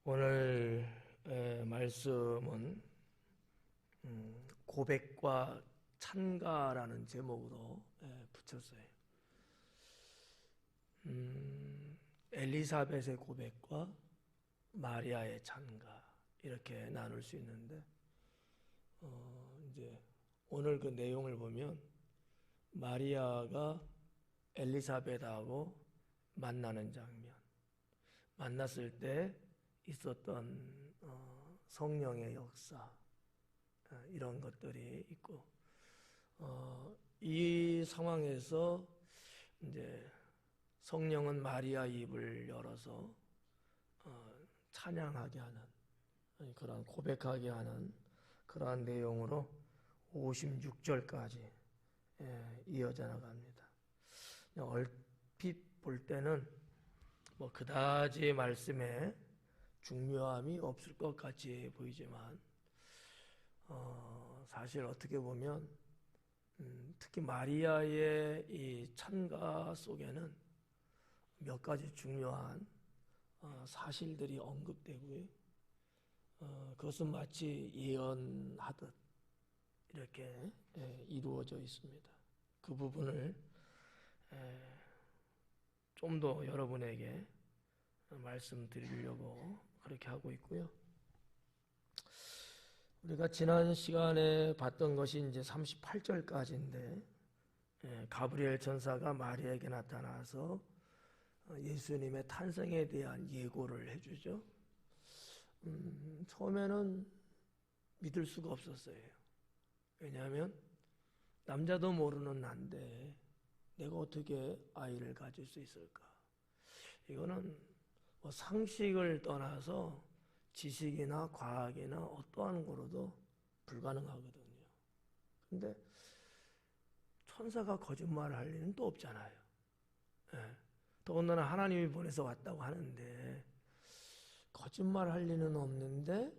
오늘 말씀은 고백과 찬가라는 제목으로 붙였어요. 엘리사벳의 고백과 마리아의 찬가 이렇게 나눌 수 있는데 이제 오늘 그 내용을 보면 마리아가 엘리사벳하고 만나는 장면, 만났을 때 있었던 성령의 역사 이런 것들이 있고 이 상황에서 이제 성령은 마리아 입을 열어서 찬양하게 하는 그런 고백하게 하는 그러한 내용으로 56절까지 이어져 나갑니다. 얼핏 볼 때는 뭐 그다지 말씀에 중요함이 없을 것 같이 보이지만 사실 어떻게 보면 특히 마리아의 이 찬가 속에는 몇 가지 중요한 사실들이 언급되고요. 그것은 마치 예언하듯 이렇게 이루어져 있습니다. 그 부분을 좀 더 여러분에게 말씀드리려고 그렇게 하고 있고요. 우리가 지난 시간에 봤던 것이 이제 38절까지인데 가브리엘 천사가 마리아에게 나타나서 예수님의 탄생에 대한 예고를 해주죠. 처음에는 믿을 수가 없었어요. 왜냐하면 남자도 모르는 난데 내가 어떻게 아이를 가질 수 있을까? 이거는 뭐 상식을 떠나서 지식이나 과학이나 어떠한 거로도 불가능하거든요. 근데 천사가 거짓말을 할 리는 또 없잖아요. 더군다나 하나님이 보내서 왔다고 하는데 거짓말 할 리는 없는데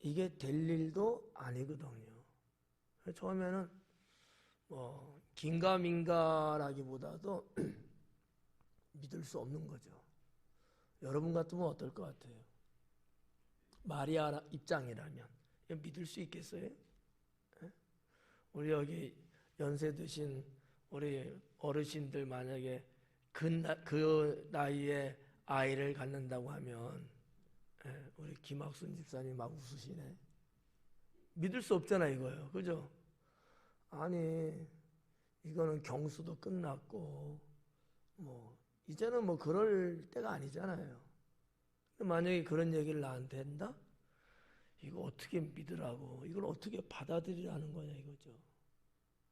이게 될 일도 아니거든요. 처음에는 뭐 긴가민가라기보다도 믿을 수 없는 거죠. 여러분 같으면 어떨 것 같아요? 마리아 입장이라면 믿을 수 있겠어요? 우리 여기 연세 드신 우리 어르신들 만약에 그 나이에 아이를 갖는다고 하면 우리 김학순 집사님 막 웃으시네. 믿을 수 없잖아 이거요. 그죠? 아니 이거는 경수도 끝났고 뭐 이제는 뭐 그럴 때가 아니잖아요. 만약에 그런 얘기를 나한테 한다? 이거 어떻게 믿으라고, 이걸 어떻게 받아들이라는 거냐 이거죠.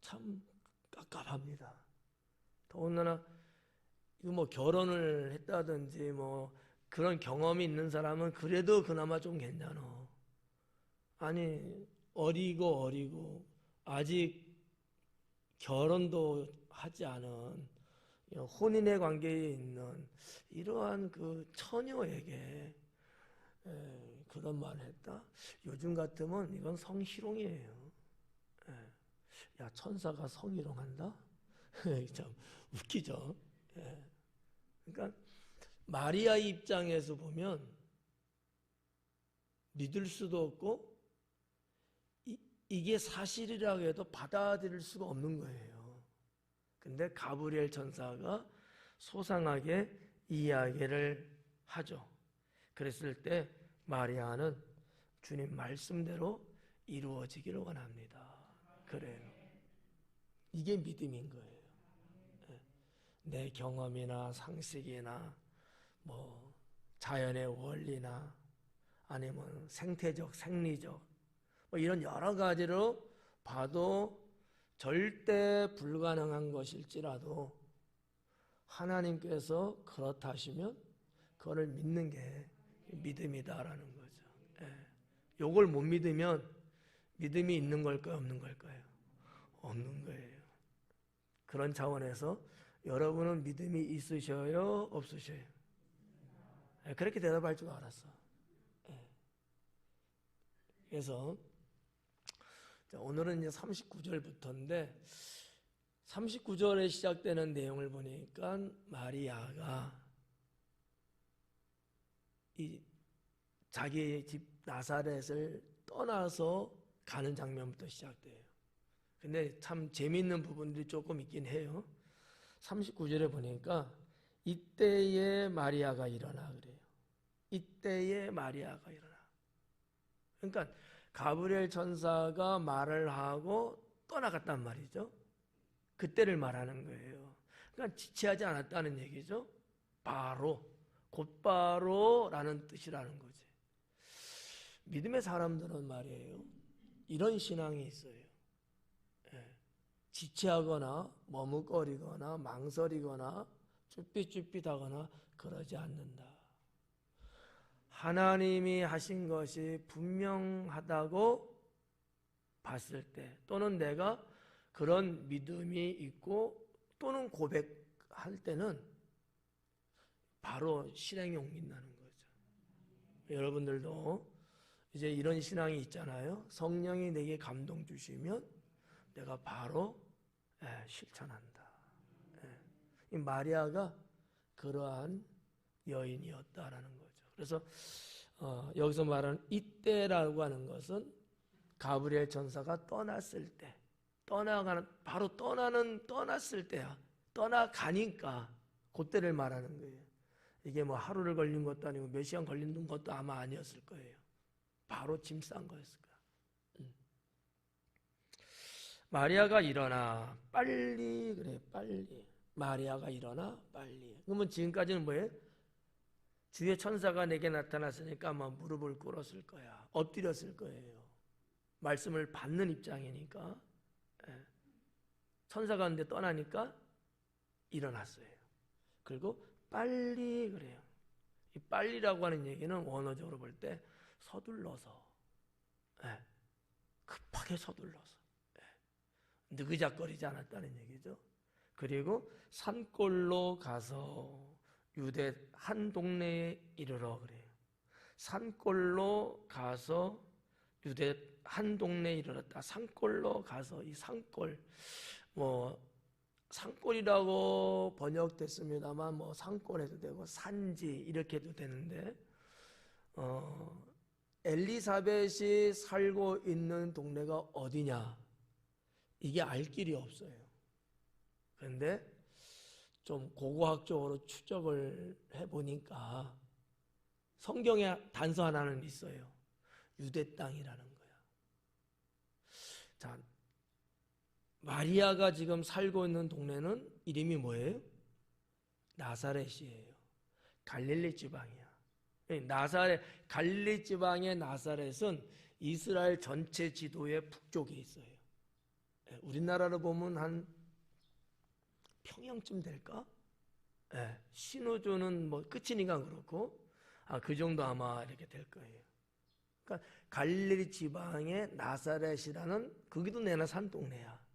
참 깝깝합니다. 더군다나 이거 뭐 결혼을 했다든지 뭐 그런 경험이 있는 사람은 그래도 그나마 좀 괜찮아. 아니 어리고 아직 결혼도 하지 않은 혼인의 관계에 있는 이러한 그 처녀에게 그런 말을 했다? 요즘 같으면 이건 성희롱이에요. 야, 천사가 성희롱한다? 참 웃기죠. 그러니까 마리아 입장에서 보면 믿을 수도 없고 이게 사실이라고 해도 받아들일 수가 없는 거예요. 근데 가브리엘 천사가 소상하게 이야기를 하죠. 그랬을 때 마리아는 주님 말씀대로 이루어지기를 원합니다. 그래요. 이게 믿음인 거예요. 내 경험이나 상식이나 뭐 자연의 원리나 아니면 생태적, 생리적 뭐 이런 여러 가지로 봐도 절대 불가능한 것일지라도 하나님께서 그렇다 하시면 그거를 믿는 게 믿음이다라는 거죠. 요걸 못 믿으면 믿음이 있는 걸까요? 없는 걸까요? 없는 거예요. 그런 차원에서 여러분은 믿음이 있으셔요? 없으셔요? 그렇게 대답할 줄 알았어. 그래서 오늘은 이제 39절부터인데 39절에 시작되는 내용을 보니까 마리아가 이 자기 집 나사렛을 떠나서 가는 장면부터 시작돼요. 근데 참 재미있는 부분들이 조금 있긴 해요. 39절에 보니까 이때에 마리아가 일어나 그래요. 이때에 마리아가 일어나. 그러니까 가브리엘 천사가 말을 하고 떠나갔단 말이죠. 그때를 말하는 거예요. 그러니까 지체하지 않았다는 얘기죠. 바로, 곧바로라는 뜻이라는 거지. 믿음의 사람들은 말이에요, 이런 신앙이 있어요. 지체하거나 머뭇거리거나 망설이거나 쭈삣쭈삣하거나 그러지 않는다. 하나님이 하신 것이 분명하다고 봤을 때, 또는 내가 그런 믿음이 있고 또는 고백할 때는 바로 실행에 옮긴다는 거죠. 여러분들도 이제 이런 신앙이 있잖아요. 성령이 내게 감동 주시면 내가 바로 실천한다. 이 마리아가 그러한 여인이었다라는 거죠. 그래서 여기서 말하는 이때라고 하는 것은 가브리엘 천사가 떠났을 때, 바로 떠났을 때야. 떠나가니까 그때를 말하는 거예요. 이게 뭐 하루를 걸린 것도 아니고 몇 시간 걸린 것도 아마 아니었을 거예요. 바로 짐 싼 거였을 거야. 마리아가 일어나 빨리, 그래, 빨리. 마리아가 일어나 빨리. 그러면 지금까지는 뭐예요? 주의 천사가 내게 나타났으니까 아마 무릎을 꿇었을 거야. 엎드렸을 거예요. 말씀을 받는 입장이니까. 천사가 근데 떠나니까 일어났어요. 그리고 빨리, 그래요. 이 빨리라고 하는 얘기는 원어적으로 볼 때 서둘러서, 급하게 서둘러서, 느그작거리지 않았다는 얘기죠. 그리고 산골로 가서 유대 한 동네에 이르러, 그래요. 산골로 가서 유대 한 동네에 이르렀다. 산골로 가서, 이 산골, 뭐 산골이라고 번역됐습니다만 뭐 산골해도 되고 산지 이렇게 해도 되는데, 엘리사벳이 살고 있는 동네가 어디냐, 이게 알 길이 없어요. 그런데 좀 고고학적으로 추적을 해보니까 성경에 단서 하나는 있어요. 유대 땅이라는 거야. 자, 마리아가 지금 살고 있는 동네는 이름이 뭐예요? 나사렛이에요. 갈릴리 지방이야. 갈릴리 지방의 나사렛은 이스라엘 전체 지도의 북쪽에 있어요. 우리나라로 보면 한 평양쯤 될까? 신우주는 뭐 끝이니까 그렇고, 그 정도 아마 이렇게 될 거예요. 그러니까 갈릴리 지방의 나사렛이라는, 거기도 내나 산 동네야.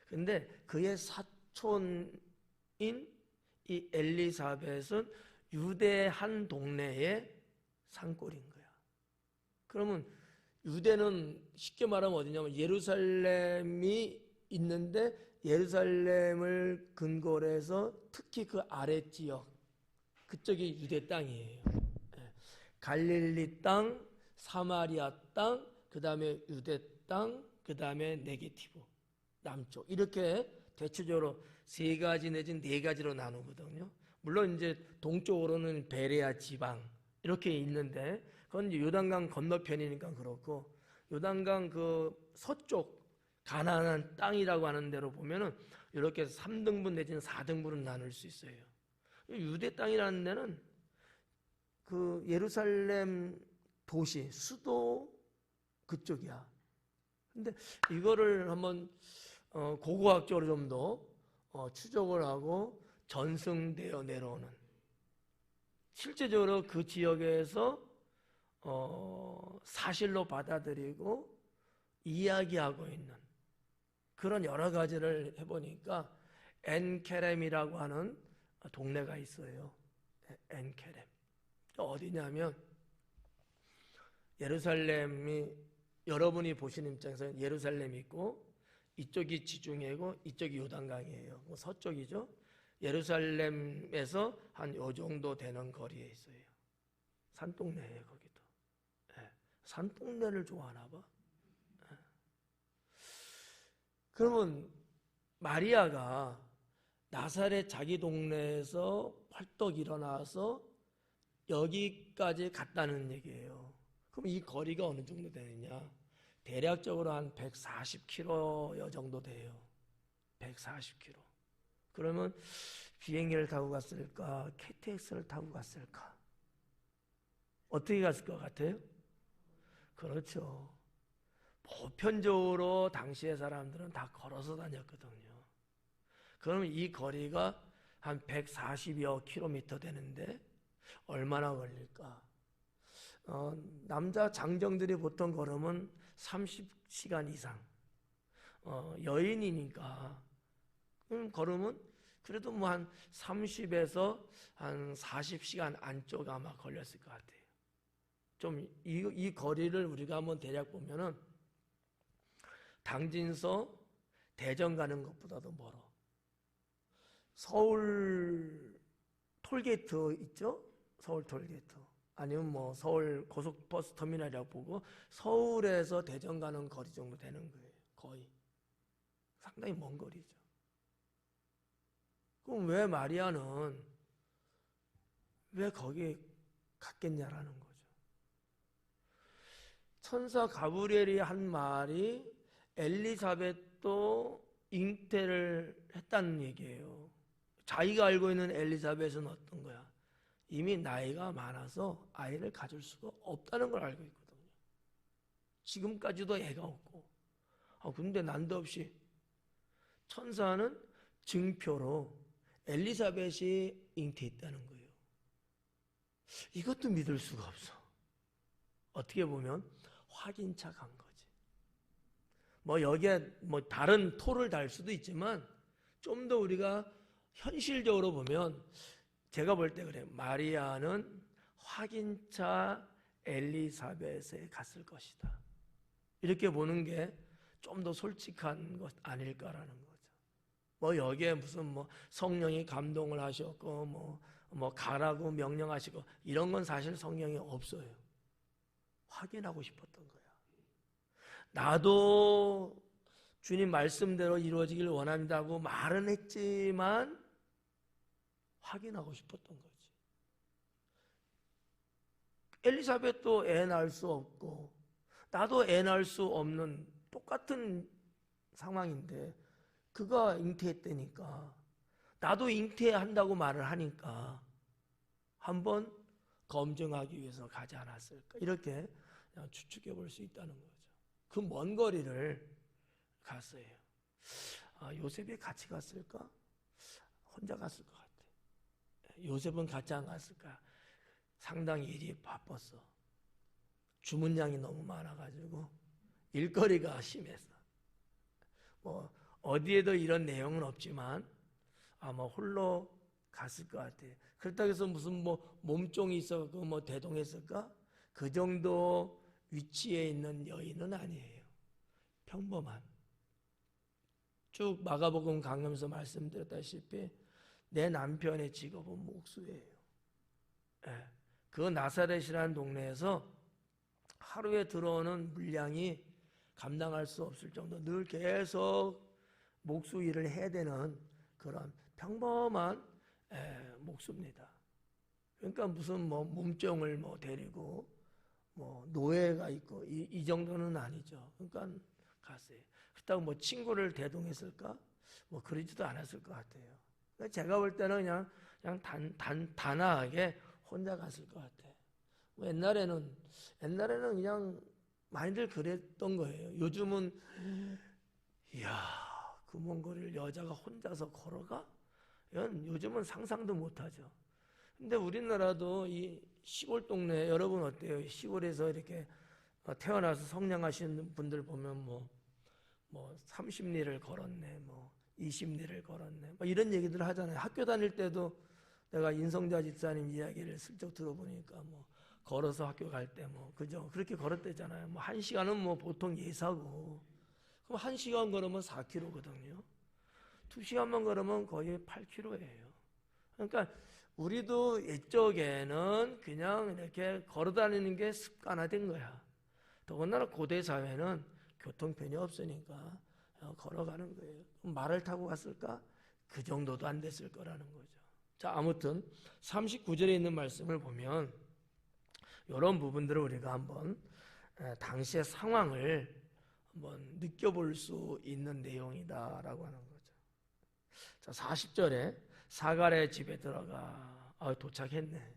근데 그의 사촌인 이 엘리사벳은 유대 한 동네의 산골인 거야. 그러면 유대는 쉽게 말하면 어디냐면 예루살렘이 있는데, 예루살렘을 근거로 해서 특히 그 아랫지역, 그쪽이 유대 땅이에요. 갈릴리 땅, 사마리아 땅, 그 다음에 유대 땅, 그 다음에 네게티브, 남쪽, 이렇게 대체적으로 세 가지 내지 네 가지로 나누거든요. 물론 이제 동쪽으로는 베레아 지방 이렇게 있는데, 그건 이제 요단강 건너편이니까 그렇고, 요단강 그 서쪽 가나안 땅이라고 하는 데로 보면은 이렇게 3등분 내지는 4등분은 나눌 수 있어요. 유대 땅이라는 데는 그 예루살렘 도시, 수도 그쪽이야. 근데 이거를 한번 고고학적으로 좀 더 추적을 하고 전승되어 내려오는, 실제적으로 그 지역에서 사실로 받아들이고 이야기하고 있는 그런 여러 가지를 해보니까 엔케렘이라고 하는 동네가 있어요. 엔케렘. 어디냐면, 예루살렘이, 여러분이 보시는 입장에서는 예루살렘이 있고 이쪽이 지중해고 이쪽이 요단강이에요. 서쪽이죠. 예루살렘에서 한 요 정도 되는 거리에 있어요. 산동네예요, 거기도. 산동네를 좋아하나 봐. 그러면 마리아가 나사렛 자기 동네에서 펄떡 일어나서 여기까지 갔다는 얘기예요. 그럼 이 거리가 어느 정도 되느냐? 대략적으로 한 140km 정도 돼요. 140km. 그러면 비행기를 타고 갔을까? KTX를 타고 갔을까? 어떻게 갔을 것 같아요? 그렇죠. 보편적으로 당시의 사람들은 다 걸어서 다녔거든요. 그러면 이 거리가 한 140여 킬로미터 되는데 얼마나 걸릴까? 남자 장정들이 보통 걸으면 30시간 이상. 여인이니까 걸으면 그래도 뭐 한 30에서 한 40시간 안쪽 아마 걸렸을 것 같아요. 좀 이 거리를 우리가 한번 대략 보면은 당진서 대전 가는 것보다도 멀어. 서울 톨게이트 있죠? 서울 톨게이트. 아니면 뭐 서울 고속버스 터미널이라고 보고 서울에서 대전 가는 거리 정도 되는 거예요. 거의. 상당히 먼 거리죠. 그럼 왜 마리아는 왜 거기에 갔겠냐라는 거죠. 천사 가브리엘이 한 말이 엘리사벳도 잉태를 했다는 얘기예요. 자기가 알고 있는 엘리사벳은 어떤 거야? 이미 나이가 많아서 아이를 가질 수가 없다는 걸 알고 있거든요. 지금까지도 애가 없고. 근데 난데없이 천사는 증표로 엘리사벳이 잉태했다는 거예요. 이것도 믿을 수가 없어. 어떻게 보면 확인차 간 거지. 뭐 여기에 뭐 다른 토를 달 수도 있지만 좀 더 우리가 현실적으로 보면 제가 볼 때 그래요. 마리아는 확인차 엘리사벳에 갔을 것이다. 이렇게 보는 게 좀 더 솔직한 것 아닐까라는 거죠. 뭐 여기에 무슨 뭐 성령이 감동을 하셨고 뭐 가라고 명령하시고 이런 건 사실 성경에 없어요. 확인하고 싶었던 거야. 나도 주님 말씀대로 이루어지길 원한다고 말은 했지만 확인하고 싶었던 거지. 엘리사벳도 애 낳을 수 없고 나도 애 낳을 수 없는 똑같은 상황인데 그가 잉태했다니까 나도 잉태한다고 말을 하니까 한번 검증하기 위해서 가지 않았을까 이렇게 추측해 볼 수 있다는 거죠. 그 먼 거리를 갔어요. 요셉이 같이 갔을까? 혼자 갔을 것 같아. 요셉은 같이 안 갔을까? 상당히 일이 바빴어. 주문량이 너무 많아가지고 일거리가 심했어. 뭐 어디에도 이런 내용은 없지만 아마 홀로 갔을 것 같아. 그렇다고 해서 무슨 뭐 몸종이 있어서 뭐 대동했을까? 그 정도 위치에 있는 여인은 아니에요. 평범한. 쭉 마가복음 강론에서 말씀드렸다시피 내 남편의 직업은 목수예요. 예. 그 나사렛이라는 동네에서 하루에 들어오는 물량이 감당할 수 없을 정도 늘 계속 목수 일을 해야 되는 그런 평범한 목수입니다. 그러니까 무슨 뭐 몸종을 뭐 데리고 뭐 노예가 있고 이 정도는 아니죠. 그러니까 갔어요. 그렇다고 뭐 친구를 대동했을까? 뭐 그러지도 않았을 것 같아요. 그러니까 제가 볼 때는 그냥 단아하게 혼자 갔을 것 같아. 뭐 옛날에는 그냥 많이들 그랬던 거예요. 요즘은 이야 그 먼 거리를 여자가 혼자서 걸어가? 이건 요즘은 상상도 못하죠. 근데 우리나라도 이 시골 동네 여러분 어때요? 시골에서 이렇게 태어나서 성장하시는 분들 보면 뭐 30리를 걸었네, 뭐 20리를 걸었네, 뭐 이런 얘기들 하잖아요. 학교 다닐 때도 내가 인성자 집사님 이야기를 슬쩍 들어보니까 뭐 걸어서 학교 갈 때 뭐 그죠? 그렇게 걸었대잖아요. 뭐 1시간은 뭐 보통 예사고, 그럼 1시간 걸으면 4km거든요. 2시간만 걸으면 거의 8km예요. 그러니까 우리도 옛적에는 그냥 이렇게 걸어 다니는 게 습관화된 거야. 더군다나 고대 사회는 교통편이 없으니까 걸어가는 거예요. 말을 타고 갔을까? 그 정도도 안 됐을 거라는 거죠. 자, 아무튼 39절에 있는 말씀을 보면 이런 부분들을 우리가 한번 당시의 상황을 한번 느껴볼 수 있는 내용이다라고 하는 거죠. 자, 40절에 사갈의 집에 들어가 도착했네.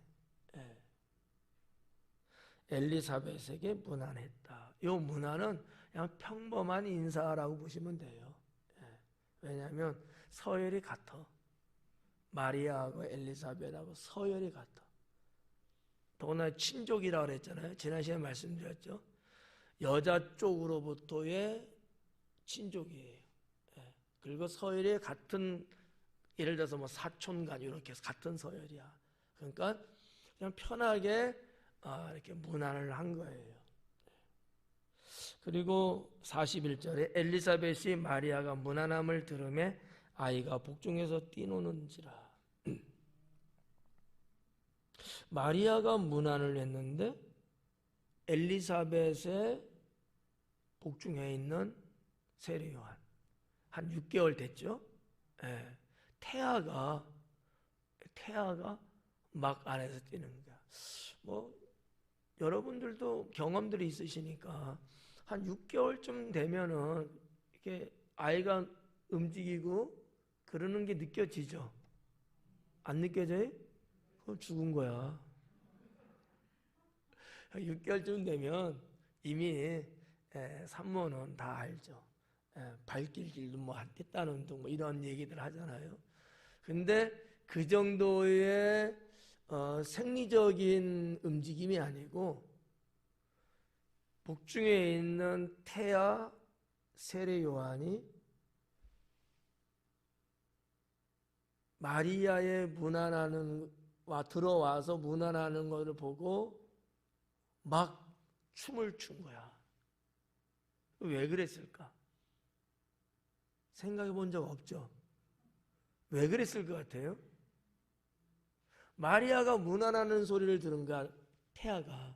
엘리사벳에게 문안했다. 이 문안은 그냥 평범한 인사라고 보시면 돼요. 왜냐하면 서열이 같아. 마리아하고 엘리사벳하고 서열이 같아. 더구나 친족이라고 그랬잖아요. 지난 시간에 말씀드렸죠. 여자 쪽으로부터의 친족이에요. 그리고 서열이 같은, 예를 들어서 뭐 사촌간 이렇게 해서 같은 서열이야. 그러니까 그냥 편하게 이렇게 문안을 한 거예요. 그리고 41절에 엘리사벳이 마리아가 문안함을 들으매 아이가 복중에서 뛰노는지라. 마리아가 문안을 했는데 엘리사벳의 복중에 있는 세례 요한 한 6개월 됐죠. 태아가 막 안에서 뛰는 거야. 뭐 여러분들도 경험들이 있으시니까 한 6개월쯤 되면은 이렇게 아이가 움직이고 그러는 게 느껴지죠? 안 느껴져요? 그럼 죽은 거야. 6개월쯤 되면 이미 산모는 다 알죠. 발길 길도 뭐 했다는 등 뭐 이런 얘기들 하잖아요. 근데 그 정도의 생리적인 움직임이 아니고 복중에 있는 태아 세례 요한이 마리아의 들어와서 문안하는 것을 보고 막 춤을 춘 거야. 왜 그랬을까? 생각해 본 적 없죠? 왜 그랬을 것 같아요? 마리아가 문안하는 소리를 들은 거야, 태아가.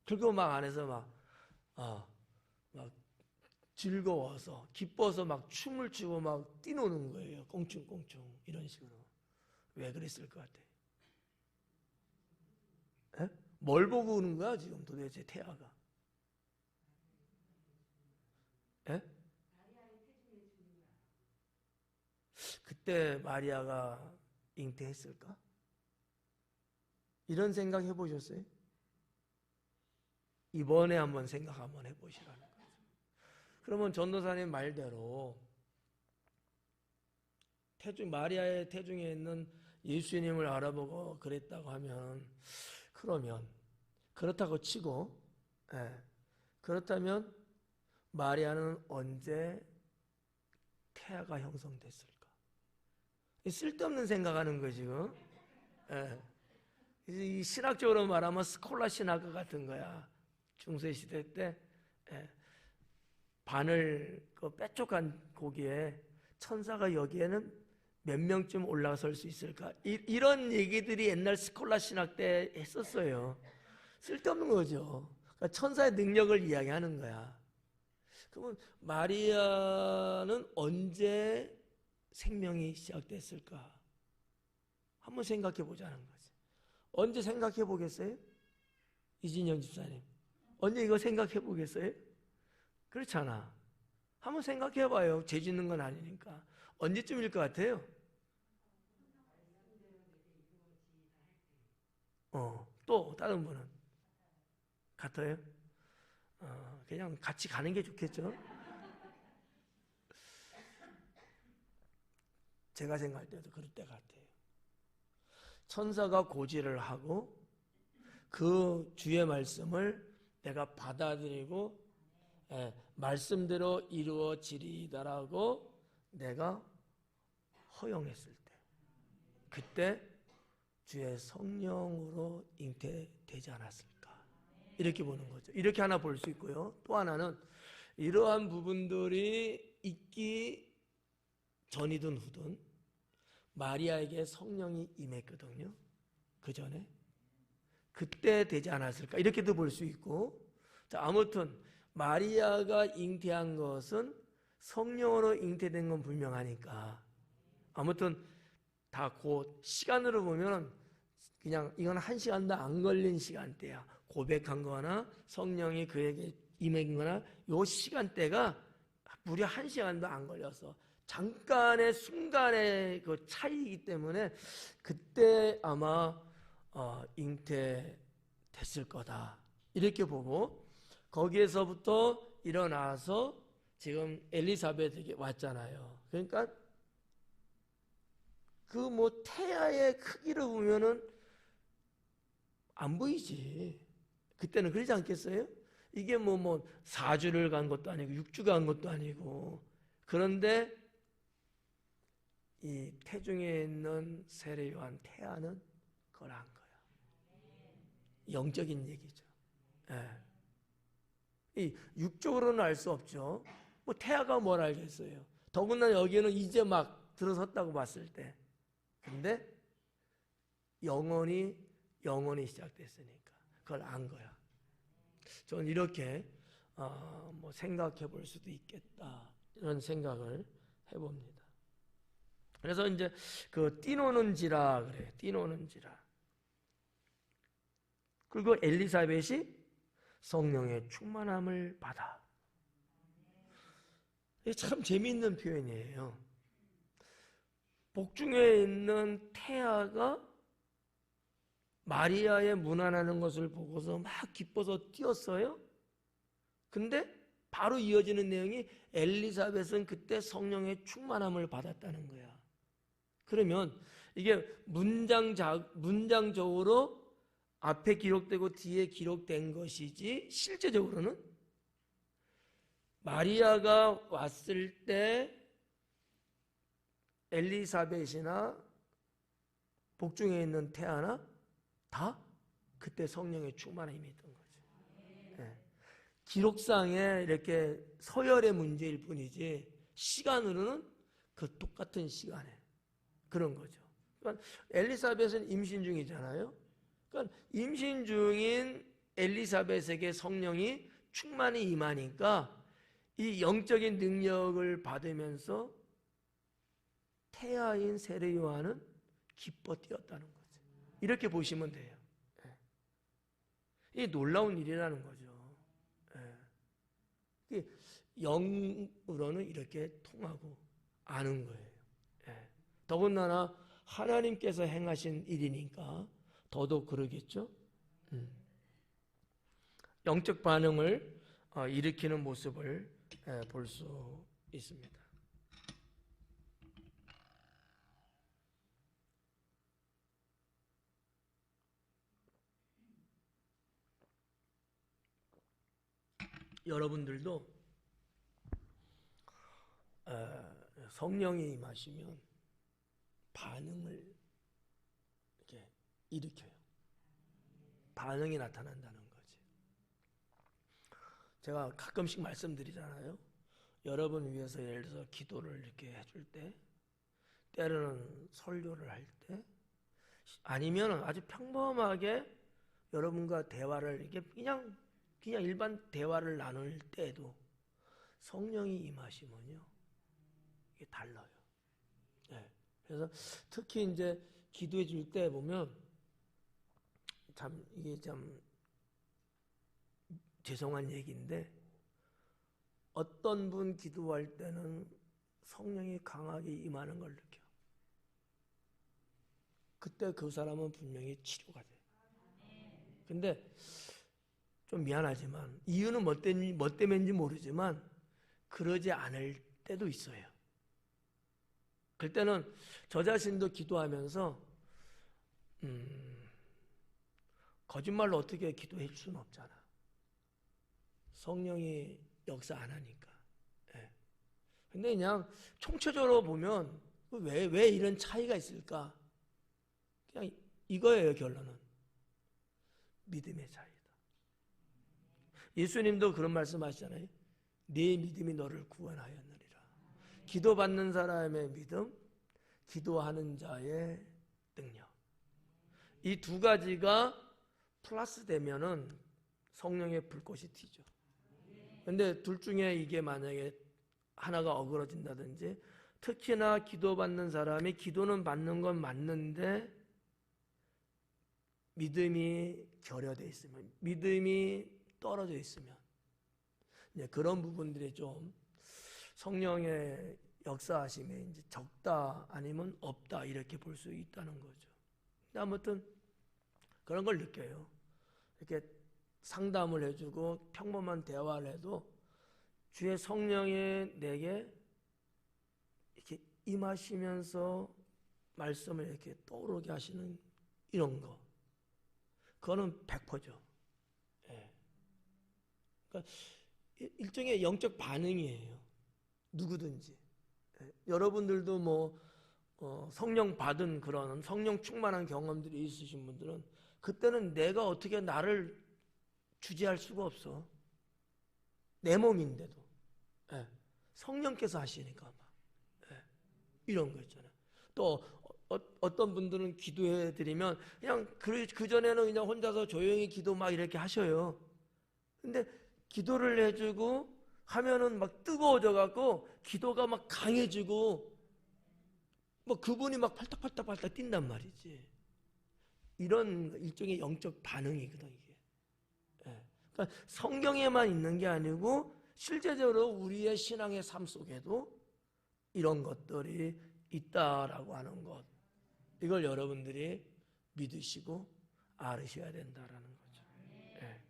그리고 막 안에서 막 즐거워서, 기뻐서 막 춤을 추고 막 뛰노는 거예요. 꽁충꽁충. 이런 식으로. 왜 그랬을 것 같아요? 뭘 보고 우는 거야, 지금 도대체 태아가? 그때 마리아가 잉태했을까? 이런 생각 해보셨어요? 이번에 한번 생각 한번 해보시라는 거죠. 그러면 전도사님 말대로 마리아의 태중에 있는 예수님을 알아보고 그랬다고 하면, 그러면 그렇다고 치고, 그렇다면 마리아는 언제 태아가 형성됐을까? 쓸데없는 생각하는 거 지금. 이 신학적으로 말하면 스콜라 신학 같은 거야. 중세시대 때 바늘 뾰족한 고기에 천사가 여기에는 몇 명쯤 올라설 수 있을까? 이런 얘기들이 옛날 스콜라 신학 때 했었어요. 쓸데없는 거죠. 그러니까 천사의 능력을 이야기하는 거야. 그러면 마리아는 언제 생명이 시작됐을까? 한번 생각해 보자는 거지. 언제 생각해 보겠어요? 이진영 집사님. 언제 이거 생각해 보겠어요? 그렇잖아. 한번 생각해 봐요. 죄 짓는 건 아니니까. 언제쯤일 것 같아요? 또 다른 분은 같아요? 그냥 같이 가는 게 좋겠죠? 제가 생각할 때도 그럴 때 같아요. 천사가 고지를 하고 그 주의 말씀을 내가 받아들이고 말씀대로 이루어지리다라고 내가 허용했을 때, 그때 주의 성령으로 잉태되지 않았을까? 이렇게 보는 거죠. 이렇게 하나 볼 수 있고요. 또 하나는 이러한 부분들이 있기 전이든 후든 마리아에게 성령이 임했거든요. 그 전에. 그때 되지 않았을까? 이렇게도 볼 수 있고, 자, 아무튼 마리아가 잉태한 것은 성령으로 잉태된 건 분명하니까 아무튼 다 곧 시간으로 보면 그냥 이건 1시간도 안 걸린 시간대야. 고백한 거나 성령이 그에게 임한 거나 요 시간대가 무려 1시간도 안 걸려서 잠깐의 순간의 그 차이이기 때문에 그때 아마 잉태됐을 거다 이렇게 보고 거기에서부터 일어나서 지금 엘리사벳에게 왔잖아요. 그러니까 그 뭐 태아의 크기를 보면은 안 보이지. 그때는 그러지 않겠어요? 이게 뭐 4주를 간 것도 아니고 6주가 간 것도 아니고 그런데 이 태중에 있는 세례 요한 태아는 그걸 한 거야. 영적인 얘기죠. 예. 이 육적으로는 알 수 없죠. 뭐 태아가 뭘 알겠어요. 더군다나 여기는 이제 막 들어섰다고 봤을 때. 근데 영원히 시작됐으니까 그걸 안 거야. 저는 이렇게 뭐 생각해 볼 수도 있겠다 이런 생각을 해봅니다. 그래서 이제 그 띠노는지라 그래. 띠노는지라. 그리고 엘리사벳이 성령의 충만함을 받아. 이게 참 재미있는 표현이에요. 복중에 있는 태아가 마리아의 문안하는 것을 보고서 막 기뻐서 뛰었어요. 근데 바로 이어지는 내용이 엘리사벳은 그때 성령의 충만함을 받았다는 거야. 그러면 이게 문장적으로 앞에 기록되고 뒤에 기록된 것이지 실제적으로는 마리아가 왔을 때 엘리사벳이나 복중에 있는 태아나 다 그때 성령의 충만함이 있던 거죠. 네. 기록상에 이렇게 서열의 문제일 뿐이지 시간으로는 그 똑같은 시간에 그런 거죠. 그러니까 엘리사벳은 임신 중이잖아요. 그러니까 임신 중인 엘리사벳에게 성령이 충만히 임하니까 이 영적인 능력을 받으면서 태아인 세례 요한은 기뻐 뛰었다는 거죠. 이렇게 보시면 돼요. 이게 놀라운 일이라는 거죠. 영으로는 이렇게 통하고 아는 거예요. 더군다나 하나님께서 행하신 일이니까 더더욱 그러겠죠. 영적 반응을 일으키는 모습을 볼 수 있습니다. 여러분들도 성령이 임하시면 반응을 이렇게 일으켜요. 반응이 나타난다는 거지. 제가 가끔씩 말씀드리잖아요. 여러분 위해서 예를 들어서 기도를 이렇게 해줄 때, 때로는 설교를 할 때, 아니면 아주 평범하게 여러분과 대화를 이렇게 그냥 일반 대화를 나눌 때에도 성령이 임하시면요, 이게 달라요. 네. 그래서 특히 이제 기도해 줄 때 보면 이게 참 죄송한 얘기인데 어떤 분 기도할 때는 성령이 강하게 임하는 걸 느껴. 그때 그 사람은 분명히 치료가 돼. 근데 좀 미안하지만 이유는 뭐 때문인지 모르지만 그러지 않을 때도 있어요. 그때는 저 자신도 기도하면서 거짓말로 어떻게 기도해 줄 수는 없잖아. 성령이 역사 안 하니까. 근데 그냥 총체적으로 보면 왜 이런 차이가 있을까? 그냥 이거예요, 결론은. 믿음의 차이다. 예수님도 그런 말씀 하시잖아요. 네 믿음이 너를 구원하였느니라. 기도받는 사람의 믿음, 기도하는 자의 능력. 이 두 가지가 플러스 되면은 성령의 불꽃이 튀죠. 근데 둘 중에 이게 만약에 하나가 어그러진다든지, 특히나 기도받는 사람이 기도는 받는 건 맞는데 믿음이 결여되어 있으면, 믿음이 떨어져 있으면, 이제 그런 부분들이 좀 성령의 역사하심이 이제 적다 아니면 없다 이렇게 볼 수 있다는 거죠. 아무튼 그런 걸 느껴요. 이렇게 상담을 해주고 평범한 대화를 해도 주의 성령이 내게 이렇게 임하시면서 말씀을 이렇게 떠오르게 하시는 이런 거, 그거는 100%죠. 예. 그러니까 일종의 영적 반응이에요. 누구든지. 예. 여러분들도 뭐 성령 받은 그런 성령 충만한 경험들이 있으신 분들은 그때는 내가 어떻게 나를 주재할 수가 없어. 내 몸인데도. 예. 성령께서 하시니까 막. 예. 이런 거 있잖아요. 또 어떤 분들은 기도해 드리면 그냥 그 전에는 그냥 혼자서 조용히 기도 막 이렇게 하셔요. 근데 기도를 해주고 하면은 막 뜨거워져 갖고 기도가 막 강해지고 뭐 그분이 막 팔딱팔딱 뛴단 말이지. 이런 일종의 영적 반응이거든 이게. 예. 그러니까 성경에만 있는 게 아니고 실제적으로 우리의 신앙의 삶 속에도 이런 것들이 있다라고 하는 것, 이걸 여러분들이 믿으시고 알으셔야 된다라는 거죠. 예.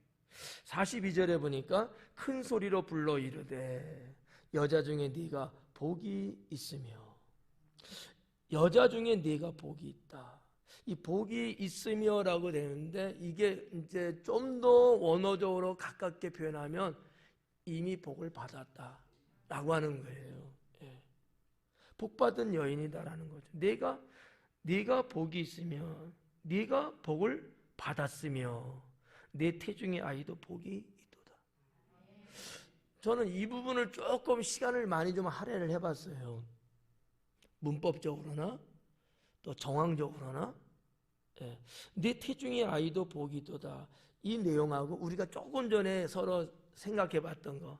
42절에 보니까 큰 소리로 불러 이르되 여자 중에 네가 복이 있으며, 여자 중에 네가 복이 있다. 이 복이 있으며라고 되는데 이게 이제 좀 더 원어적으로 가깝게 표현하면 이미 복을 받았다라고 하는 거예요. 예. 복받은 여인이다라는 거죠. 네가 복이 있으며 네가 복을 받았으며 내 태중의 아이도 복이 있도다. 저는 이 부분을 조금 시간을 많이 좀 할애를 해봤어요. 문법적으로나 또 정황적으로나. 예. 내 태중의 아이도 복이 있도다. 이 내용하고 우리가 조금 전에 서로 생각해봤던 거,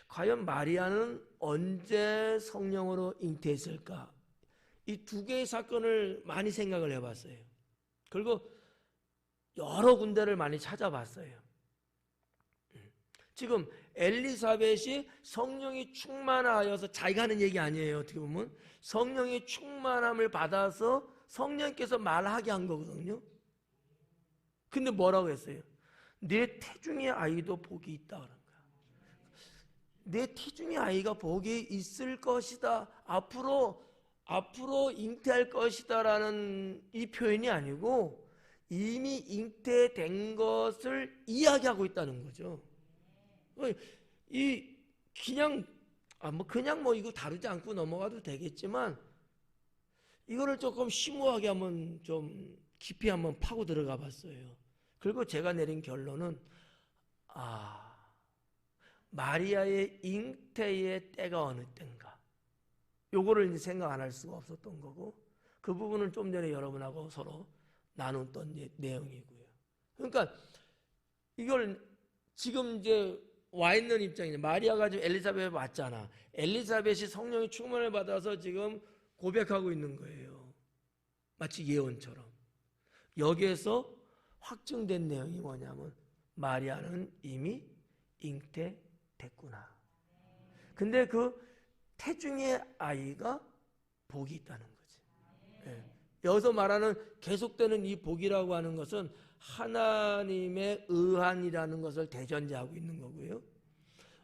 과연 마리아는 언제 성령으로 잉태했을까? 이 두 개의 사건을 많이 생각을 해봤어요. 그리고 여러 군데를 많이 찾아봤어요. 지금 엘리사벳이 성령이 충만하여서, 자기가 하는 얘기 아니에요. 어떻게 보면 성령의 충만함을 받아서 성령께서 말하게 한 거거든요. 근데 뭐라고 했어요? 내 태중의 아이도 복이 있다 그런 거야. 내 태중의 아이가 복이 있을 것이다, 앞으로 잉태할 것이다라는 이 표현이 아니고 이미 잉태된 것을 이야기하고 있다는 거죠. 이 그냥 뭐 이거 다루지 않고 넘어가도 되겠지만 이거를 조금 심오하게 한번 좀 깊이 한번 파고 들어가 봤어요. 그리고 제가 내린 결론은 마리아의 잉태의 때가 어느 때인가, 요거를 이제 생각 안 할 수가 없었던 거고, 그 부분은 좀 전에 여러분하고 서로 나눴던 내용이고요. 그러니까 이걸 지금 이제 와 있는 입장이죠. 마리아가 지금 엘리사벳에 왔잖아. 엘리사벳이 성령의 충만을 받아서 지금 고백하고 있는 거예요. 마치 예언처럼. 여기에서 확증된 내용이 뭐냐면 마리아는 이미 잉태됐구나. 근데 그 태중의 아이가 복이 있다는 거지. 예. 여기서 말하는 계속되는 이 복이라고 하는 것은 하나님의 의한이라는 것을 대전제하고 있는 거고요.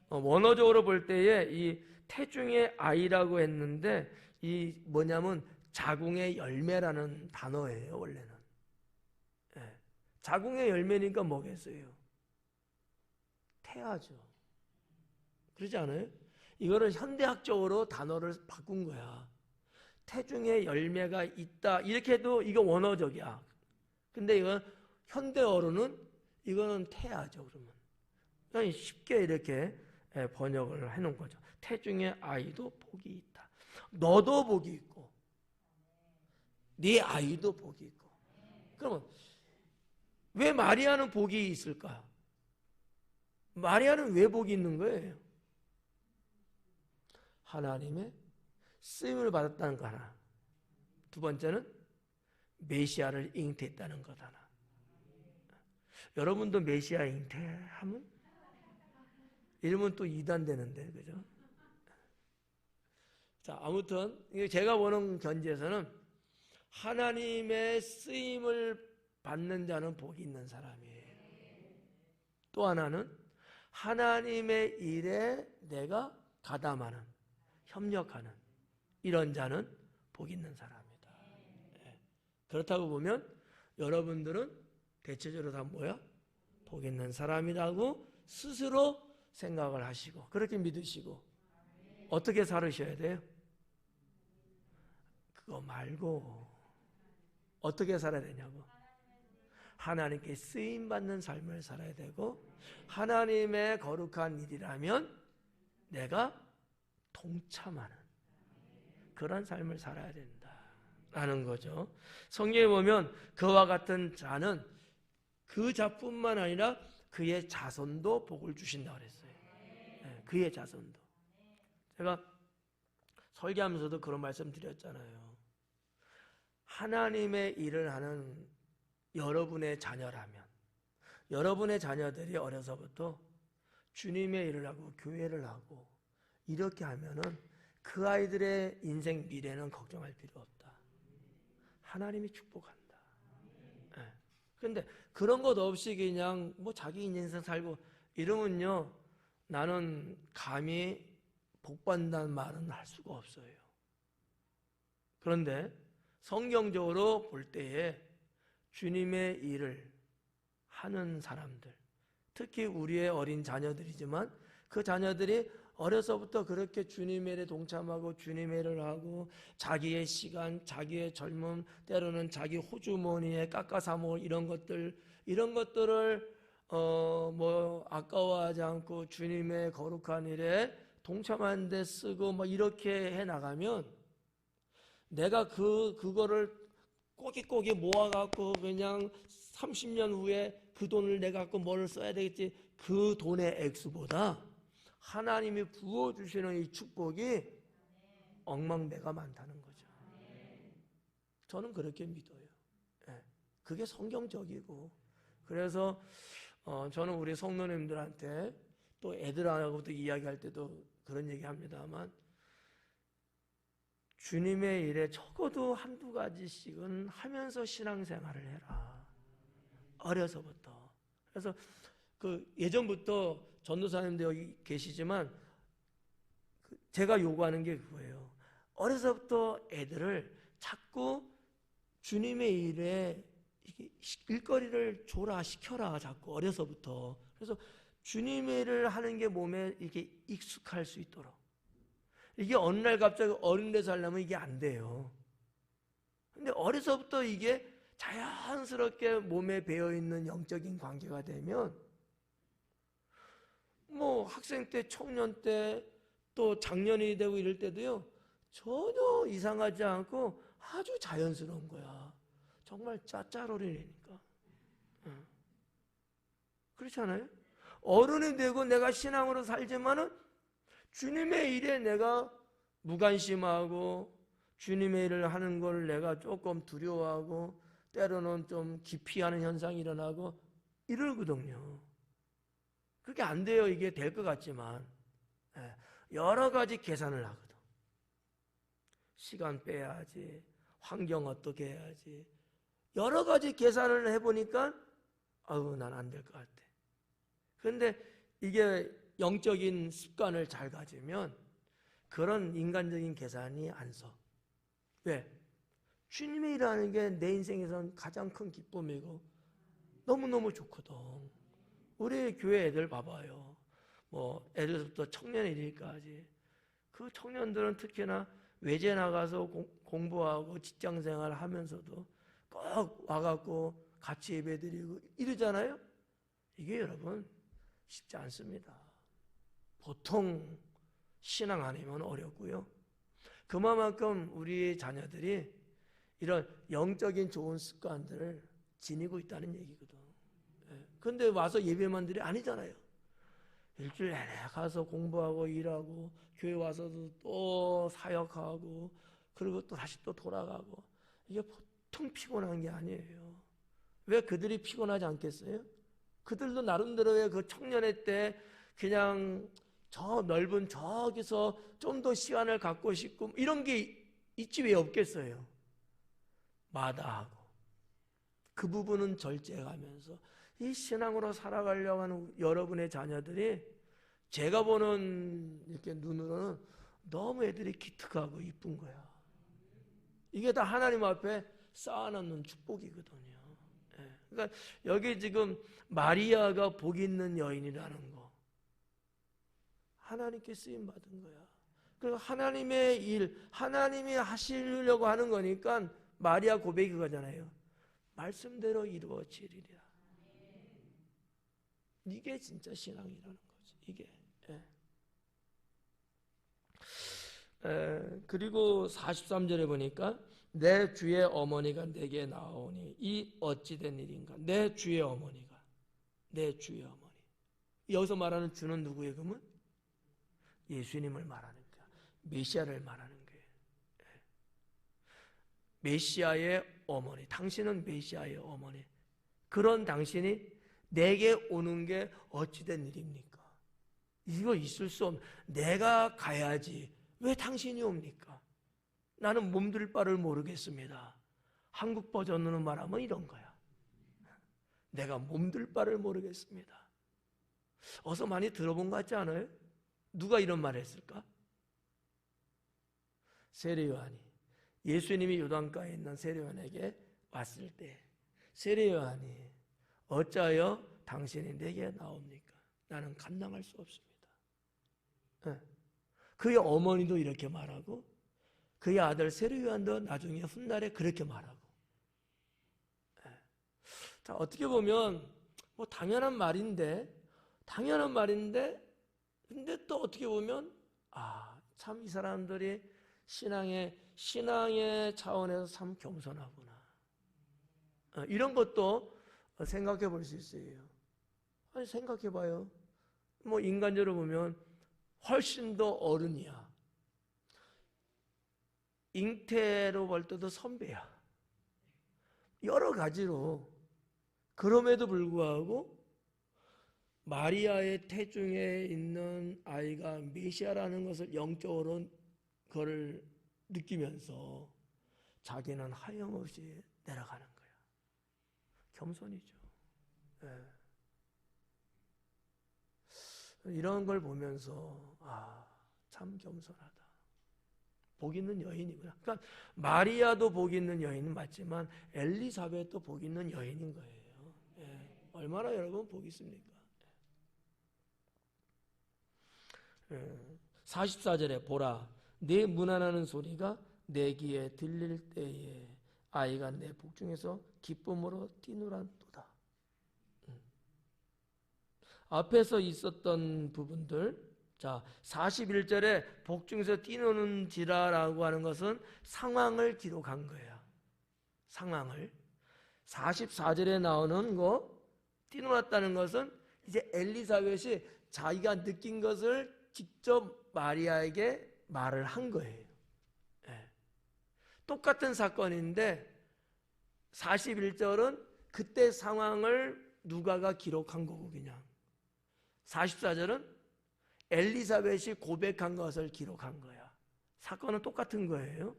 원어적으로 볼 때에 이 태중의 아이라고 했는데 이 뭐냐면 자궁의 열매라는 단어예요. 원래는. 예. 자궁의 열매니까 뭐겠어요? 태아죠. 그러지 않아요? 이거를 현대학적으로 단어를 바꾼 거야. 태중의 열매가 있다, 이렇게 해도 이거 원어적이야. 근데 이건 현대어로는 이거는 태아죠. 그러면 쉽게 이렇게 번역을 해놓은 거죠. 태중의 아이도 복이 있다. 너도 복이 있고 네 아이도 복이 있고. 그러면 왜 마리아는 복이 있을까? 마리아는 왜 복이 있는 거예요? 하나님의 쓰임을 받았다는 거 하나. 두 번째는 메시아를 잉태했다는 것 하나. 여러분도 메시아 잉태하면 이러면 또 이단 되는데, 그죠? 자, 아무튼 제가 보는 견지에서는 하나님의 쓰임을 받는 자는 복이 있는 사람이에요. 또 하나는 하나님의 일에 내가 가담하는, 협력하는 이런 자는 복이 있는 사람이다. 그렇다고 보면 여러분들은 대체적으로 다 뭐야? 복 있는 사람이라고 스스로 생각을 하시고 그렇게 믿으시고 어떻게 살으셔야 돼요? 그거 말고 어떻게 살아야 되냐고. 하나님께 쓰임받는 삶을 살아야 되고 하나님의 거룩한 일이라면 내가 동참하는 그런 삶을 살아야 된다라는 거죠. 성경에 보면 그와 같은 자는 그 자뿐만 아니라 그의 자손도 복을 주신다고 그랬어요. 네, 그의 자손도. 제가 설교하면서도 그런 말씀 드렸잖아요. 하나님의 일을 하는 여러분의 자녀라면 여러분의 자녀들이 어려서부터 주님의 일을 하고 교회를 하고 이렇게 하면은 그 아이들의 인생 미래는 걱정할 필요 없다. 하나님이 축복한다. 그런데 그런 것 없이 그냥 뭐 자기 인생 살고 이러면요, 나는 감히 복받는다는 말은 할 수가 없어요. 그런데 성경적으로 볼 때에 주님의 일을 하는 사람들, 특히 우리의 어린 자녀들이지만 그 자녀들이 어려서부터 그렇게 주님의 일에 동참하고 주님의 일을 하고 자기의 시간, 자기의 젊음, 때로는 자기 호주머니에 깎아사 먹을 이런 것들을 뭐 아까워하지 않고 주님의 거룩한 일에 동참하는 데 쓰고 뭐 이렇게 해 나가면 내가 그거를 꼬깃꼬깃 모아갖고 그냥 30년 후에 그 돈을 내가 갖고 뭘 써야 되겠지, 그 돈의 액수보다 하나님이 부어주시는 이 축복이 억만배가 많다는 거죠. 저는 그렇게 믿어요. 그게 성경적이고, 그래서 저는 우리 성도님들한테 또 애들하고도 이야기할 때도 그런 얘기 합니다만, 주님의 일에 적어도 한두 가지씩은 하면서 신앙생활을 해라. 어려서부터. 그래서 그 예전부터 전도사님도 여기 계시지만 제가 요구하는 게 그거예요. 어려서부터 애들을 자꾸 주님의 일에 일거리를 줘라, 시켜라, 자꾸 어려서부터. 그래서 주님의 일을 하는 게 몸에 이게 익숙할 수 있도록. 이게 어느 날 갑자기 어린 데서 하려면 이게 안 돼요. 근데 어려서부터 이게 자연스럽게 몸에 배어있는 영적인 관계가 되면 뭐 학생 때, 청년 때, 또 장년이 되고 이럴 때도요, 전혀 이상하지 않고 아주 자연스러운 거야. 정말 짜짜로리니까. 그렇지 않아요? 어른이 되고 내가 신앙으로 살지만은 주님의 일에 내가 무관심하고 주님의 일을 하는 걸 내가 조금 두려워하고 때로는 좀 기피하는 현상이 일어나고 이러거든요. 그게 안 돼요. 이게 될 것 같지만 여러 가지 계산을 하거든. 시간 빼야지, 환경 어떻게 해야지, 여러 가지 계산을 해보니까 아유, 난 안 될 것 같아. 그런데 이게 영적인 습관을 잘 가지면 그런 인간적인 계산이 안 서. 왜? 주님의 일하는 게 내 인생에선 가장 큰 기쁨이고 너무너무 좋거든. 우리 교회 애들 봐봐요. 뭐 애들부터 청년 일일까지. 그 청년들은 특히나 외제 나가서 공부하고 직장생활 하면서도 꼭 와갖고 같이 예배드리고 이러잖아요. 이게 여러분 쉽지 않습니다. 보통 신앙 아니면 어렵고요. 그만큼 우리 자녀들이 이런 영적인 좋은 습관들을 지니고 있다는 얘기거든. 그런데 와서 예배만 드리 아니잖아요. 일주일 내내 가서 공부하고 일하고 교회 와서도 또 사역하고 그리고 또 다시 또 돌아가고 이게 보통 피곤한 게 아니에요. 왜 그들이 피곤하지 않겠어요? 그들도 나름대로의 그 청년의 때 그냥 저 넓은 저기서 좀 더 시간을 갖고 싶고 이런 게 있지 왜 없겠어요? 마다하고 그 부분은 절제하면서 이 신앙으로 살아가려고 하는 여러분의 자녀들이 제가 보는 이렇게 눈으로는 너무 애들이 기특하고 이쁜 거야. 이게 다 하나님 앞에 쌓아놓는 축복이거든요. 그러니까 여기 지금 마리아가 복 있는 여인이라는 거 하나님께 쓰임 받은 거야. 그리고 하나님의 일, 하나님이 하시려고 하는 거니까 마리아 고백이 그거잖아요. 말씀대로 이루어지리라. 이게 진짜 신앙이라는 거지. 이게. 그리고 43절에 보니까 내 주의 어머니가 내게 나오니 이 어찌된 일인가. 내 주의 어머니가. 내 주의 어머니. 여기서 말하는 주는 누구예요? 그러면 예수님을 말하는 거야. 메시아를 말하는 거예요. 메시아의 어머니. 당신은 메시아의 어머니. 그런 당신이 내게 오는 게 어찌된 일입니까? 이거 있을 수 없는. 내가 가야지. 왜 당신이 옵니까? 나는 몸둘 바를 모르겠습니다. 한국 버전으로 말하면 이런 거야. 내가 몸둘 바를 모르겠습니다. 어서 많이 들어본 것 같지 않아요? 누가 이런 말을 했을까? 세례요한이 예수님이 요단가에 있는 세례요한에게 왔을 때 세례요한이 어찌하여 당신이 내게 나옵니까? 나는 감당할 수 없습니다. 그의 어머니도 이렇게 말하고 그의 아들 세례요한도 나중에 훗날에 그렇게 말하고. 자, 어떻게 보면 뭐 당연한 말인데 근데 또 어떻게 보면 참 이 사람들이 신앙의 차원에서 참 겸손하구나. 이런 것도 생각해 볼 수 있어요. 아니 생각해 봐요. 뭐 인간적으로 보면 훨씬 더 어른이야. 잉태로 볼 때도 선배야. 여러 가지로. 그럼에도 불구하고 마리아의 태중에 있는 아이가 메시아라는 것을 영적으로 그걸 느끼면서 자기는 하염없이 내려가는 거야. 겸손이죠. 이런 걸 보면서 참 겸손하다. 복 있는 여인이구나. 그러니까 마리아도 복 있는 여인은 맞지만 엘리사벳도 복 있는 여인인 거예요. 얼마나 여러분 복 있습니까? 44절에 보라 내 문안하는 소리가 내 귀에 들릴 때에 아이가 내 복중에서 기쁨으로 뛰노란도다. 앞에서 있었던 부분들, 자 41절에 복중에서 뛰노는지라라고 하는 것은 상황을 기록한 거예요. 상황을. 44절에 나오는 거 뛰놀았다는 것은 이제 엘리사벳이 자기가 느낀 것을 직접 마리아에게 말을 한 거예요. 똑같은 사건인데 41절은 그때 상황을 누가가 기록한 거고 그냥 44절은 엘리사벳이 고백한 것을 기록한 거야. 사건은 똑같은 거예요.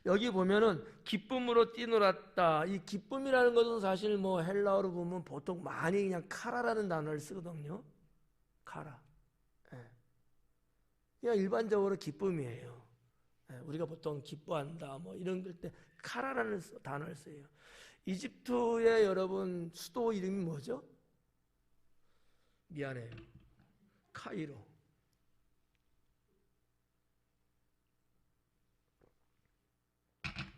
여기 보면은 기쁨으로 뛰놀았다. 이 기쁨이라는 것은 사실 뭐 헬라어로 보면 보통 많이 그냥 카라라는 단어를 쓰거든요. 카라. 그냥 일반적으로 기쁨이에요. 우리가 보통 기뻐한다 뭐 이런 때 카라라는 단어를 써요. 이집트의 여러분 수도 이름이 뭐죠? 미안해요. 카이로.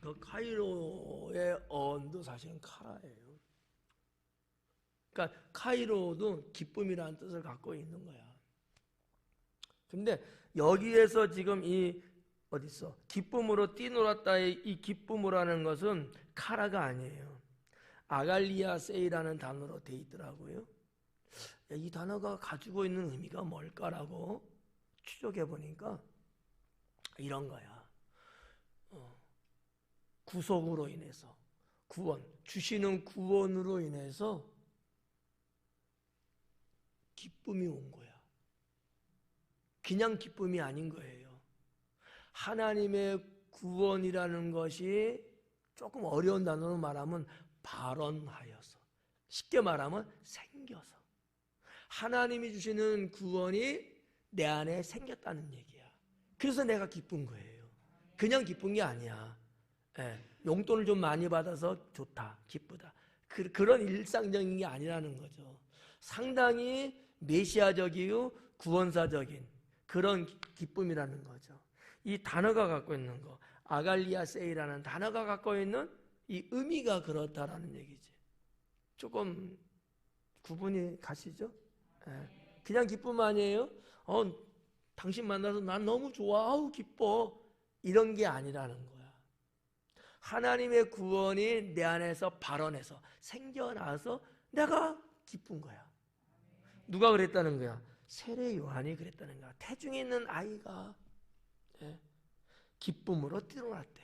그 카이로의 언도 사실은 카라예요. 그러니까 카이로도 기쁨이라는 뜻을 갖고 있는 거야. 근데 여기에서 지금 이 어딨어? 기쁨으로 뛰놀았다의 이 기쁨으로라는 것은 카라가 아니에요. 아갈리아 세이라는 단어로 돼 있더라고요. 이 단어가 가지고 있는 의미가 뭘까라고 추적해 보니까 이런 거야. 구속으로 인해서, 구원, 주시는 구원으로 인해서 기쁨이 온 거야. 그냥 기쁨이 아닌 거예요. 하나님의 구원이라는 것이 조금 어려운 단어로 말하면 발원하여서, 쉽게 말하면 생겨서, 하나님이 주시는 구원이 내 안에 생겼다는 얘기야. 그래서 내가 기쁜 거예요. 그냥 기쁜 게 아니야. 용돈을 좀 많이 받아서 좋다, 기쁘다, 그런 일상적인 게 아니라는 거죠. 상당히 메시아적이고 구원사적인 그런 기쁨이라는 거죠. 이 단어가 갖고 있는 거, 아갈리아세이라는 단어가 갖고 있는 이 의미가 그렇다라는 얘기지. 조금 구분이 가시죠? 그냥 기쁨 아니에요? 당신 만나서 난 너무 좋아, 아우 기뻐, 이런 게 아니라는 거야. 하나님의 구원이 내 안에서 발원해서 생겨나서 내가 기쁜 거야. 누가 그랬다는 거야? 세례 요한이 그랬다는 거야. 태중에 있는 아이가 기쁨으로 뛰어났대.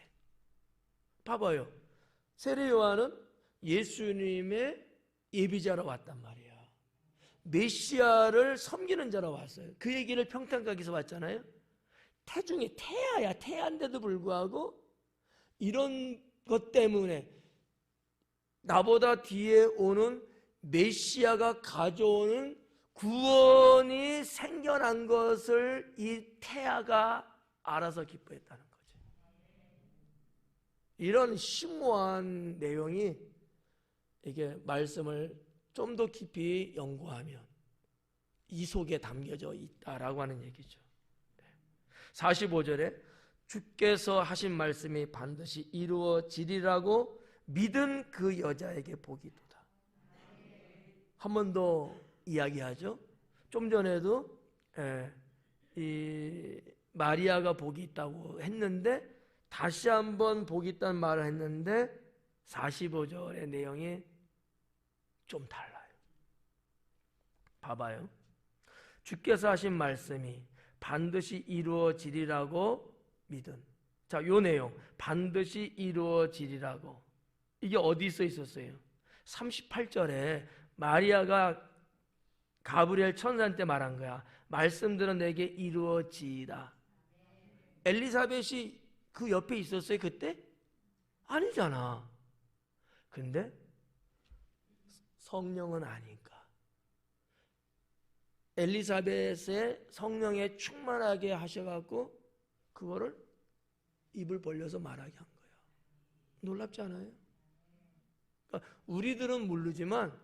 봐봐요. 세례 요한은 예수님의 예비자로 왔단 말이야. 메시아를 섬기는 자로 왔어요. 그 얘기를 평탄각에서 봤잖아요. 태중에 태아야. 태아인데도 불구하고 이런 것 때문에 나보다 뒤에 오는 메시아가 가져오는 구원이 생겨난 것을 이 태아가 알아서 기뻐했다는 거지. 이런 심오한 내용이 이게 말씀을 좀 더 깊이 연구하면 이 속에 담겨져 있다라고 하는 얘기죠. 45절에 주께서 하신 말씀이 반드시 이루어지리라고 믿은 그 여자에게 복이 있도다. 한 번 더 이야기하죠. 좀 전에도 이 마리아가 복이 있다고 했는데 다시 한번 복이 있다는 말을 했는데 45절의 내용이 좀 달라요. 봐봐요. 주께서 하신 말씀이 반드시 이루어지리라고 믿은. 자, 요 내용 반드시 이루어지리라고, 이게 어디 써 있었어요? 38절에 마리아가 가브리엘 천사한테 말한 거야. 말씀들은 내게 이루어지이다. 엘리사벳이 그 옆에 있었어요 그때? 아니잖아. 근데 성령은 아니까 엘리사벳의 성령에 충만하게 하셔갖고 그거를 입을 벌려서 말하게 한 거야. 놀랍지 않아요? 그러니까 우리들은 모르지만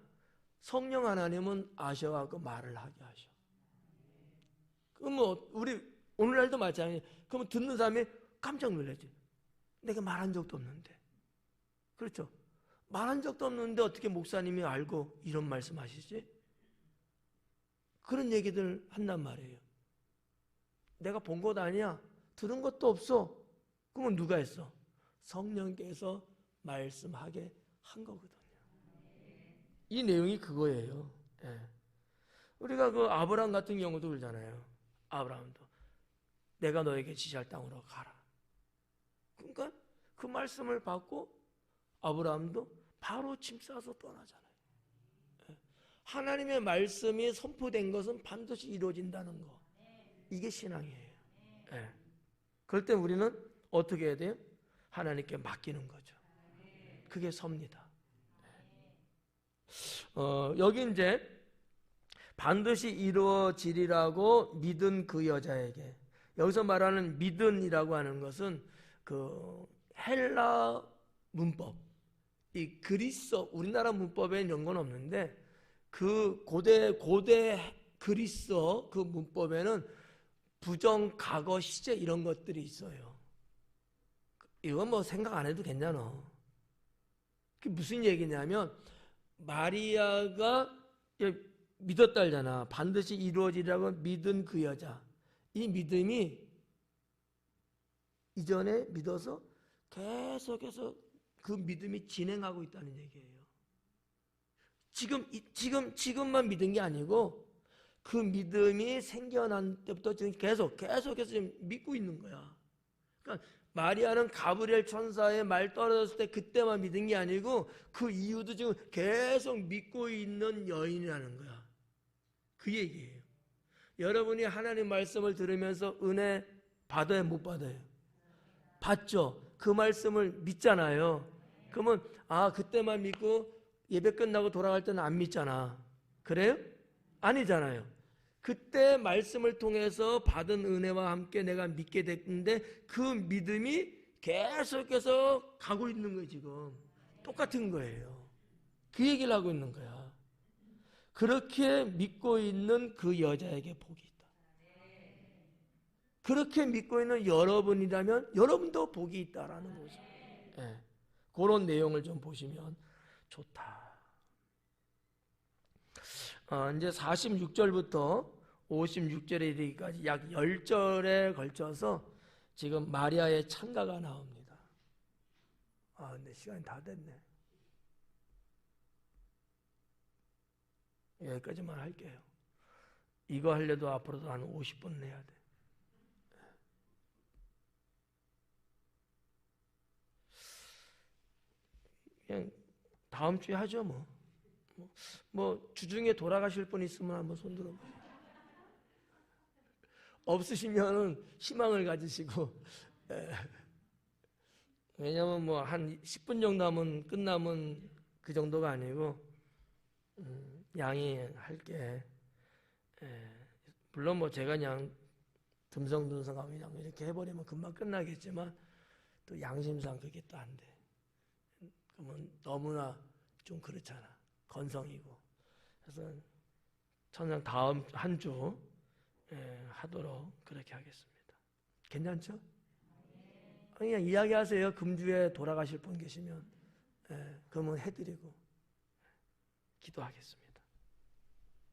성령 하나님은 아셔갖고 말을 하게 하셔. 그럼 뭐 우리 오늘날도 마찬가지예요. 그러면 듣는 사람이 깜짝 놀라지. 내가 말한 적도 없는데. 그렇죠? 말한 적도 없는데 어떻게 목사님이 알고 이런 말씀 하시지? 그런 얘기들 한단 말이에요. 내가 본 것 아니야. 들은 것도 없어. 그러면 누가 했어? 성령께서 말씀하게 한 거거든요. 이 내용이 그거예요. 우리가 그 아브라함 같은 경우도 그러잖아요. 아브라함도 내가 너에게 지시할 땅으로 가라. 그러니까 그 말씀을 받고 아브라함도 바로 짐 싸서 떠나잖아요. 하나님의 말씀이 선포된 것은 반드시 이루어진다는 거. 이게 신앙이에요. 그럴 때 우리는 어떻게 해야 돼요? 하나님께 맡기는 거죠. 그게 섭니다. 여기 이제 반드시 이루어지리라고 믿은 그 여자에게, 여기서 말하는 믿은이라고 하는 것은 그 헬라 문법, 이 그리스, 우리나라 문법에 이런 건 없는데 그 고대 그리스 그 문법에는 부정, 과거, 시제 이런 것들이 있어요. 이건 뭐 생각 안 해도 괜찮아. 그게 무슨 얘기냐면 마리아가 믿었다 하잖아. 반드시 이루어지리라고 믿은 그 여자. 이 믿음이 이전에 믿어서 계속해서 그 믿음이 진행하고 있다는 얘기예요. 지금만 믿은 게 아니고 그 믿음이 생겨난 때부터 지금 계속해서 지금 믿고 있는 거야. 그러니까 마리아는 가브리엘 천사의 말 떨어졌을 때 그때만 믿은 게 아니고 그 이후도 지금 계속 믿고 있는 여인이라는 거야. 그 얘기예요. 여러분이 하나님 말씀을 들으면서 은혜 받아요, 못 받아요? 받죠. 그 말씀을 믿잖아요. 그러면 그때만 믿고 예배 끝나고 돌아갈 때는 안 믿잖아. 그래요? 아니잖아요. 그때 말씀을 통해서 받은 은혜와 함께 내가 믿게 됐는데 그 믿음이 계속해서 가고 있는 거예요. 지금 똑같은 거예요. 그 얘기를 하고 있는 거야. 그렇게 믿고 있는 그 여자에게 복이 있다. 그렇게 믿고 있는 여러분이라면 여러분도 복이 있다라는 거죠. 네. 그런 내용을 좀 보시면 좋다. 이제 46절부터 56절에 이르기까지 약 10절에 걸쳐서 지금 마리아의 찬가가 나옵니다. 근데 시간이 다 됐네. 여기까지만 할게요. 이거 하려도 앞으로도 한 50분 내야 돼. 그냥 다음 주에 하죠 뭐 주중에 돌아가실 분 있으면 한번 손 들어보세요. 없으시면은 희망을 가지시고 왜냐면 뭐 한 10분 정도 하면 끝나면 그 정도가 아니고 양해할게. 물론 뭐 제가 그냥 듬성듬성하고 그냥 이렇게 해버리면 금방 끝나겠지만 또 양심상 그게 또 안 돼. 그러면 너무나 좀 그렇잖아. 건성이고. 그래서 천상 다음 한 주 하도록 그렇게 하겠습니다. 괜찮죠? 그냥 이야기하세요. 금주에 돌아가실 분 계시면 그러면 해드리고 기도하겠습니다.